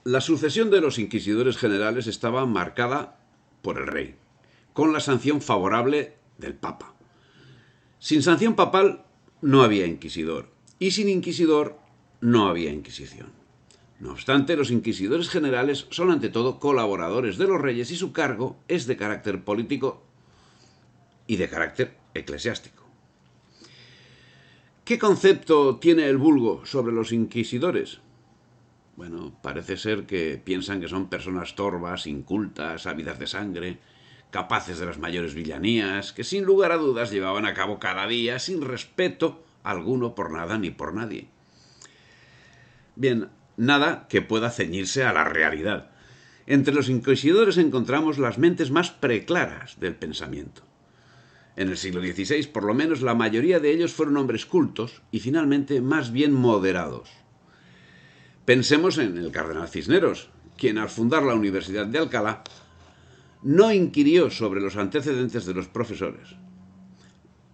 La sucesión de los inquisidores generales estaba marcada por el rey, con la sanción favorable del Papa. Sin sanción papal no había inquisidor, y sin inquisidor no había Inquisición. No obstante, los inquisidores generales son ante todo colaboradores de los reyes y su cargo es de carácter político y de carácter eclesiástico. ¿Qué concepto tiene el vulgo sobre los inquisidores? Bueno, parece ser que piensan que son personas torvas, incultas, ávidas de sangre, capaces de las mayores villanías, que sin lugar a dudas llevaban a cabo cada día sin respeto alguno por nada ni por nadie. Bien, nada que pueda ceñirse a la realidad. Entre los inquisidores encontramos las mentes más preclaras del pensamiento. En el siglo XVI, por lo menos, la mayoría de ellos fueron hombres cultos y finalmente más bien moderados. Pensemos en el cardenal Cisneros, quien al fundar la Universidad de Alcalá no inquirió sobre los antecedentes de los profesores.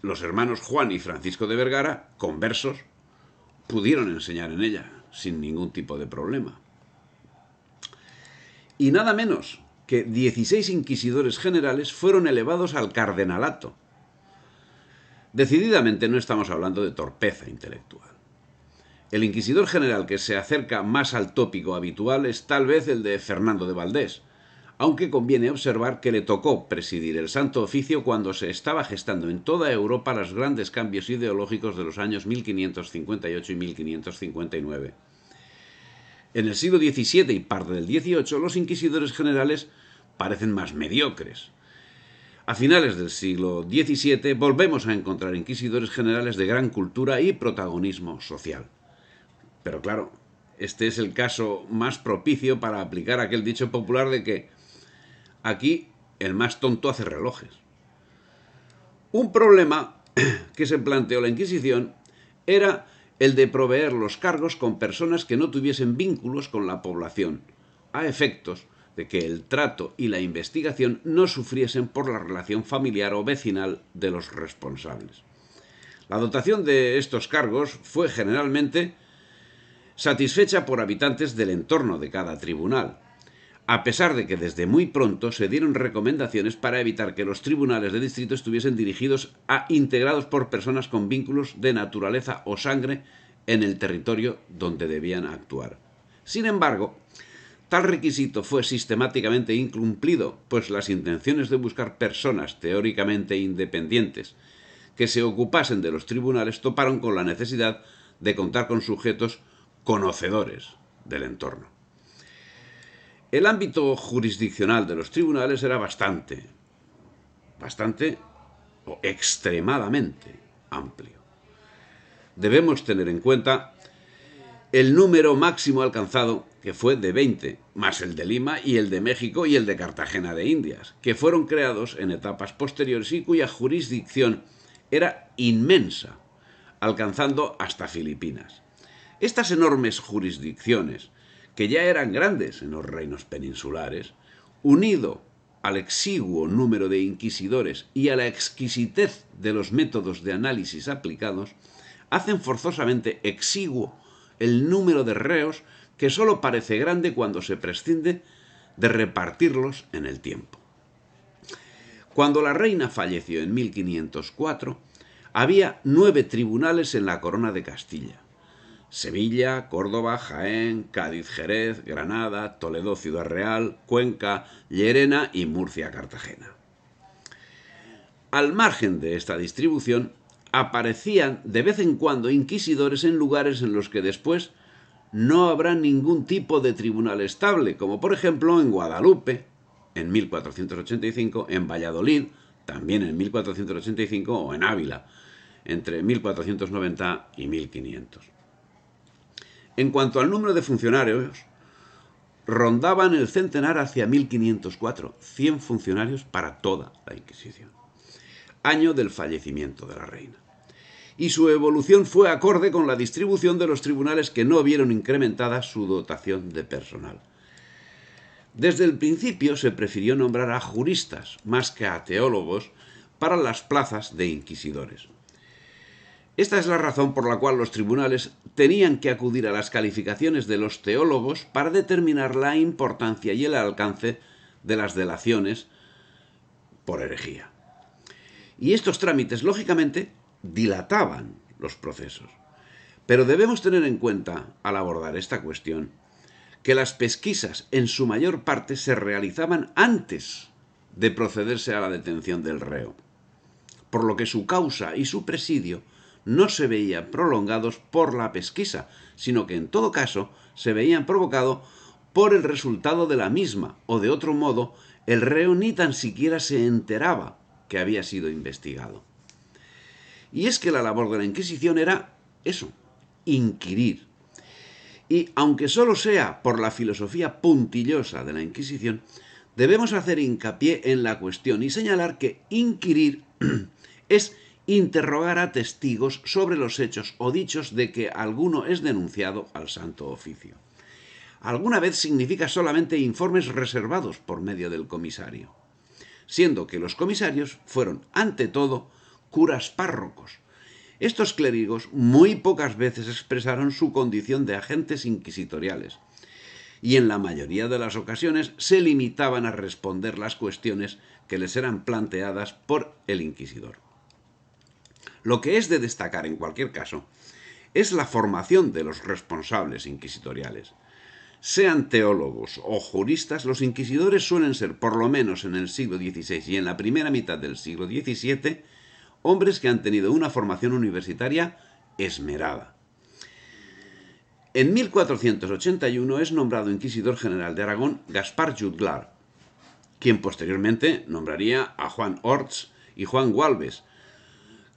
Los hermanos Juan y Francisco de Vergara, conversos, pudieron enseñar en ella sin ningún tipo de problema. Y nada menos que 16 inquisidores generales fueron elevados al cardenalato. Decididamente no estamos hablando de torpeza intelectual. El inquisidor general que se acerca más al tópico habitual es tal vez el de Fernando de Valdés, aunque conviene observar que le tocó presidir el Santo Oficio cuando se estaba gestando en toda Europa los grandes cambios ideológicos de los años 1558 y 1559. En el siglo XVII y parte del XVIII, los inquisidores generales parecen más mediocres. A finales del siglo XVII volvemos a encontrar inquisidores generales de gran cultura y protagonismo social. Pero claro, este es el caso más propicio para aplicar aquel dicho popular de que aquí el más tonto hace relojes. Un problema que se planteó la Inquisición era el de proveer los cargos con personas que no tuviesen vínculos con la población, a efectos de que el trato y la investigación no sufriesen por la relación familiar o vecinal de los responsables. La dotación de estos cargos fue generalmente satisfecha por habitantes del entorno de cada tribunal, a pesar de que desde muy pronto se dieron recomendaciones para evitar que los tribunales de distrito estuviesen integrados por personas con vínculos de naturaleza o sangre en el territorio donde debían actuar. Sin embargo, tal requisito fue sistemáticamente incumplido, pues las intenciones de buscar personas teóricamente independientes que se ocupasen de los tribunales toparon con la necesidad de contar con sujetos conocedores del entorno. El ámbito jurisdiccional de los tribunales era bastante o extremadamente amplio. Debemos tener en cuenta el número máximo alcanzado, que fue de 20, más el de Lima y el de México y el de Cartagena de Indias, que fueron creados en etapas posteriores y cuya jurisdicción era inmensa, alcanzando hasta Filipinas. Estas enormes jurisdicciones, que ya eran grandes en los reinos peninsulares, unido al exiguo número de inquisidores y a la exquisitez de los métodos de análisis aplicados, hacen forzosamente exiguo el número de reos que solo parece grande cuando se prescinde de repartirlos en el tiempo. Cuando la reina falleció en 1504, había 9 tribunales en la corona de Castilla: Sevilla, Córdoba, Jaén, Cádiz, Jerez, Granada, Toledo, Ciudad Real, Cuenca, Llerena y Murcia, Cartagena. Al margen de esta distribución, aparecían de vez en cuando inquisidores en lugares en los que después no habrá ningún tipo de tribunal estable, como por ejemplo en Guadalupe, en 1485, en Valladolid, también en 1485, o en Ávila, entre 1490 y 1500. En cuanto al número de funcionarios, rondaban el centenar hacia 1504, 100 funcionarios para toda la Inquisición, año del fallecimiento de la reina. Y su evolución fue acorde con la distribución de los tribunales que no vieron incrementada su dotación de personal. Desde el principio se prefirió nombrar a juristas más que a teólogos para las plazas de inquisidores. Esta es la razón por la cual los tribunales tenían que acudir a las calificaciones de los teólogos para determinar la importancia y el alcance de las delaciones por herejía. Y estos trámites, lógicamente, dilataban los procesos. Pero debemos tener en cuenta, al abordar esta cuestión, que las pesquisas en su mayor parte se realizaban antes de procederse a la detención del reo, por lo que su causa y su presidio no se veían prolongados por la pesquisa, sino que en todo caso se veían provocados por el resultado de la misma, o de otro modo, el reo ni tan siquiera se enteraba que había sido investigado. Y es que la labor de la Inquisición era eso, inquirir. Y aunque solo sea por la filosofía puntillosa de la Inquisición, debemos hacer hincapié en la cuestión y señalar que inquirir es interrogar a testigos sobre los hechos o dichos de que alguno es denunciado al Santo Oficio. Alguna vez significa solamente informes reservados por medio del comisario, siendo que los comisarios fueron, ante todo, curas párrocos. Estos clérigos muy pocas veces expresaron su condición de agentes inquisitoriales, y en la mayoría de las ocasiones se limitaban a responder las cuestiones que les eran planteadas por el inquisidor. Lo que es de destacar en cualquier caso es la formación de los responsables inquisitoriales. Sean teólogos o juristas, los inquisidores suelen ser, por lo menos en el siglo XVI y en la primera mitad del siglo XVII, hombres que han tenido una formación universitaria esmerada. En 1481 es nombrado inquisidor general de Aragón Gaspar Juglar, quien posteriormente nombraría a Juan Orts y Juan Gualbes,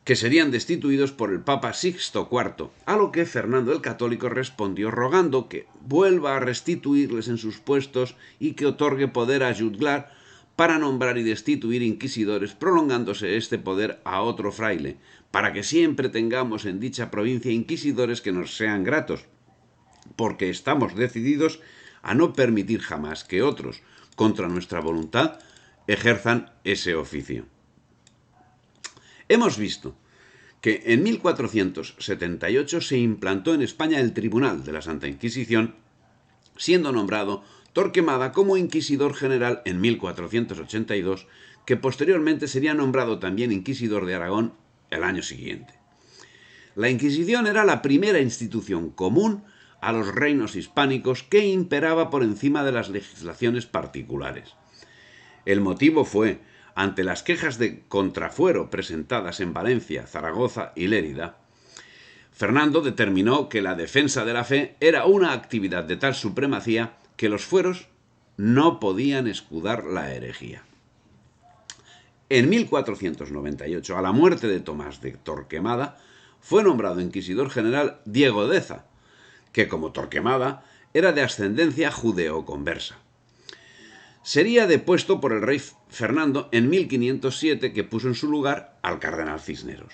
que serían destituidos por el Papa Sixto IV, a lo que Fernando el Católico respondió rogando que vuelva a restituirles en sus puestos y que otorgue poder a Juglar para nombrar y destituir inquisidores, prolongándose este poder a otro fraile, para que siempre tengamos en dicha provincia inquisidores que nos sean gratos, porque estamos decididos a no permitir jamás que otros, contra nuestra voluntad, ejerzan ese oficio. Hemos visto que en 1478 se implantó en España el Tribunal de la Santa Inquisición, siendo nombrado Torquemada como inquisidor general en 1482, que posteriormente sería nombrado también inquisidor de Aragón el año siguiente. La Inquisición era la primera institución común a los reinos hispánicos que imperaba por encima de las legislaciones particulares. El motivo fue, ante las quejas de contrafuero presentadas en Valencia, Zaragoza y Lérida, Fernando determinó que la defensa de la fe era una actividad de tal supremacía que los fueros no podían escudar la herejía. En 1498, a la muerte de Tomás de Torquemada, fue nombrado inquisidor general Diego Deza, que como Torquemada era de ascendencia judeo-conversa. Sería depuesto por el rey Fernando en 1507, que puso en su lugar al cardenal Cisneros.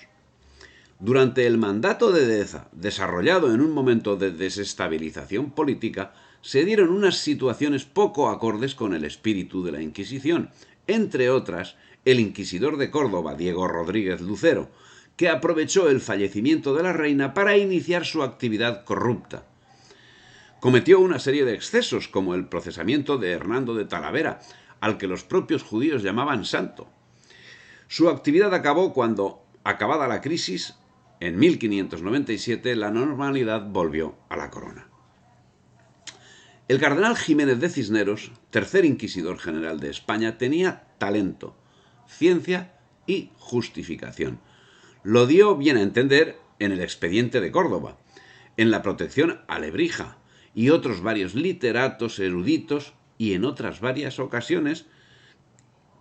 Durante el mandato de Deza, desarrollado en un momento de desestabilización política, se dieron unas situaciones poco acordes con el espíritu de la Inquisición, entre otras el inquisidor de Córdoba, Diego Rodríguez Lucero, que aprovechó el fallecimiento de la reina para iniciar su actividad corrupta. Cometió una serie de excesos, como el procesamiento de Hernando de Talavera, al que los propios judíos llamaban santo. Su actividad acabó cuando, acabada la crisis, en 1597 la normalidad volvió a la corona. El cardenal Jiménez de Cisneros, tercer inquisidor general de España, tenía talento, ciencia y justificación. Lo dio bien a entender en el expediente de Córdoba, en la protección a Lebrija y otros varios literatos eruditos, y en otras varias ocasiones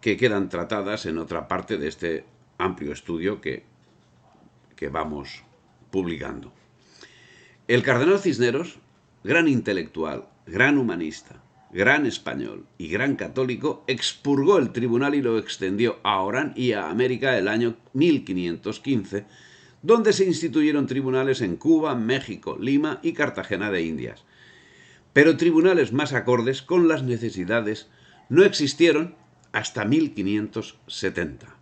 que quedan tratadas en otra parte de este amplio estudio que vamos publicando. El cardenal Cisneros, gran intelectual, gran humanista, gran español y gran católico, expurgó el tribunal y lo extendió a Orán y a América el año 1515, donde se instituyeron tribunales en Cuba, México, Lima y Cartagena de Indias. Pero tribunales más acordes con las necesidades no existieron hasta 1570.